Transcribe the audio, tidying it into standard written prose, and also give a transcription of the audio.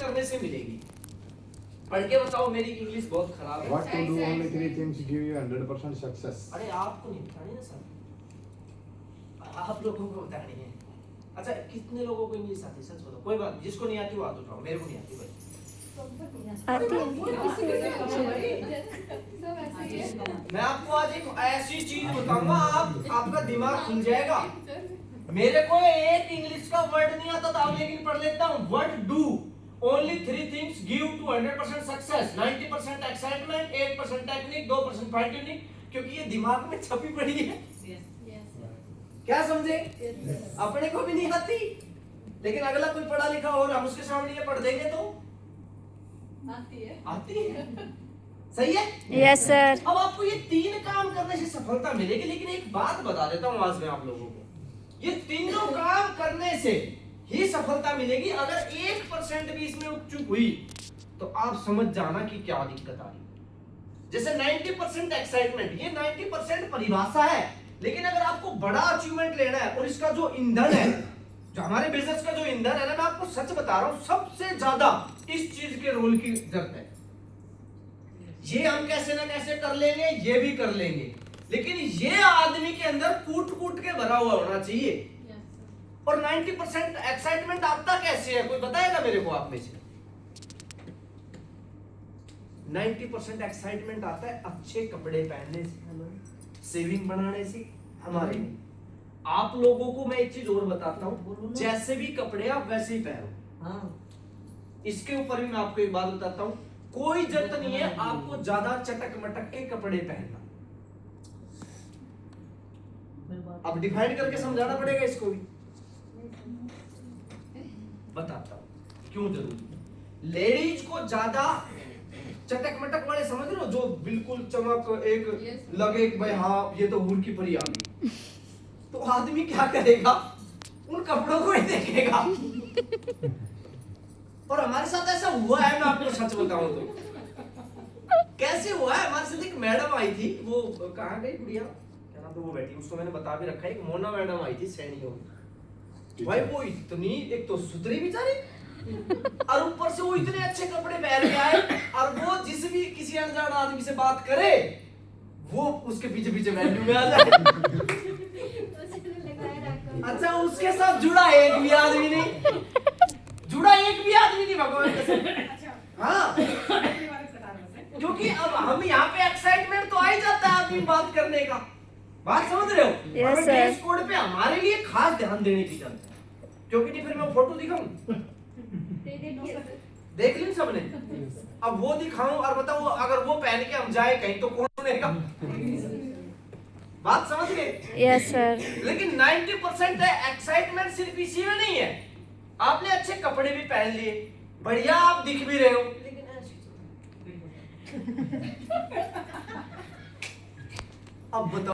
करने से मिलेगी। पढ़ के बताओ, मेरी इंग्लिश बहुत खराब है। What to do only 3 things give you 100% success. अरे आपको नहीं बतानी ना सर, आप लोगों को बतानी है। अच्छा कितने लोगों को इंग्लिश आती है सच बताओ? कोई बात नहीं, जिसको नहीं आती वो हाथ उठाओ, मेरे को नहीं आती भाई। मैं आपको आज एक ऐसी चीज बताऊंगा, आपका दिमाग खुल जाएगा। मेरे को एक इंग्लिश का वर्ड नहीं आता था, लेकिन पढ़ लेता हूँ। What do only 3 things give to 100% success, 90% excitement, 8% technique, 2% fine tuning. क्योंकि ये दिमाग में छपी पड़ी है। क्या समझे? अपने को भी नहीं आती, लेकिन अगला कोई पढ़ा लिखा और हम उसके सामने ये पढ़ देंगे तो आती है। सही है? Yes sir. अब आपको ये 3 काम करने से सफलता मिलेगी, लेकिन एक बात बता देता हूँ आज मैं आप लोगों को, ये तीनों काम करने से ही सफलता मिलेगी। अगर 1% भी इसमें चूक हुई तो आप समझ जाना कि क्या दिक्कत आ रही। जैसे 90% एक्साइटमेंट, ये 90% परिभाषा है, लेकिन अगर आपको बड़ा अचीवमेंट लेना है और इसका जो ईंधन है, जो हमारे बिजनेस का जो ईंधन है ना, मैं आपको सच बता रहा हूं, सबसे ज्यादा इस चीज के रोल की जरूरत है। ये हम कैसे ना कैसे कर लेंगे, ये भी कर लेंगे, लेकिन ये आदमी के अंदर कूट कूट के भरा हुआ होना चाहिए। और 90% एक्साइटमेंट आता कैसे है, कोई बताएगा मेरे को आप में से? 90% एक्साइटमेंट आता है अच्छे कपड़े पहनने से, सेविंग बनाने से, हमारे लिए। आप लोगों को मैं एक चीज और बताता हूँ, जैसे भी कपड़े आप वैसे ही पहनो। इसके ऊपर भी मैं आपको एक बात बताता हूँ, कोई जरूरत नहीं है आपको ज्यादा चटक मटक के कपड़े पहनना। अब डिफाइन करके समझाना पड़ेगा इसको भी। बताता हूं क्यों जरूरी। लेडीज को ज्यादा चटक मटक वाले समझ रहे हो, जो बिल्कुल चमक एक लगे कि भाई हाँ ये तो हूर की परी आ गई, तो आदमी क्या करेगा, उन कपड़ों को ही देखेगा। और हमारे साथ ऐसा हुआ है, मैं आपको सच बताऊं तो। कैसे हुआ है, हमारे साथ एक मैडम आई थी, वो कहाँ गई गुड़िया, क्या नाम था, वो बैठी, उसको मैंने बता भी रखा है, एक मोना मैडम आई थी सैनियों में। भाई वो इतनी, एक तो सुथरी बेचारी, और ऊपर से वो इतने अच्छे कपड़े पहन के आए, और वो जिस भी किसी अनजान आदमी से बात करे वो उसके पीछे पीछे वैल्यू में आ जाए। अच्छा उसके साथ जुड़ा एक भी आदमी नहीं, भगवान कसम। हाँ क्योंकि अब हम यहाँ पे एक्साइटमेंट तो आ ही जाता है आदमी बात करने का, बात समझ रहे हो? yes, ड्रेस कोड पे हमारे लिए खास ध्यान देने की जरूरत है, क्योंकि नहीं फिर मैं फोटो दिखाऊं, देख ली सबने, अब वो दिखाऊं और बताओ अगर वो पहन के हम जाए कहीं तो कौन सुनेगा? बात समझ गए? Yes sir. लेकिन 90% एक्साइटमेंट सिर्फ इसी में नहीं है, आपने अच्छे कपड़े भी पहन लिए, बढ़िया आप दिख भी रहे हो, लेकिन अब बताओ